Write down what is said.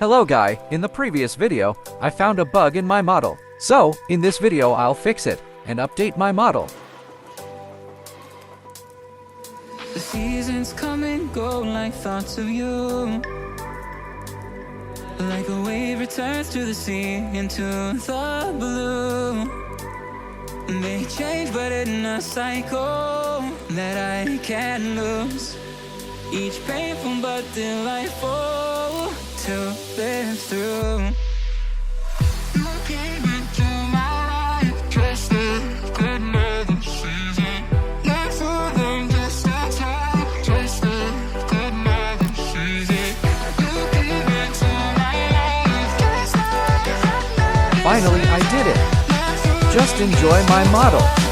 Hello guy, in the previous video, I found a bug in my model. So, in this video I'll fix it, and update my model. The seasons come and go like thoughts of you. Like a wave returns to the sea, into the blue. They change but in a cycle that I can't lose. Each painful but delightful to live through. You came into my life just like another season. Not for them, just a time, just like another season. You came into my life just like another season. Finally, I did it! Just enjoy my model.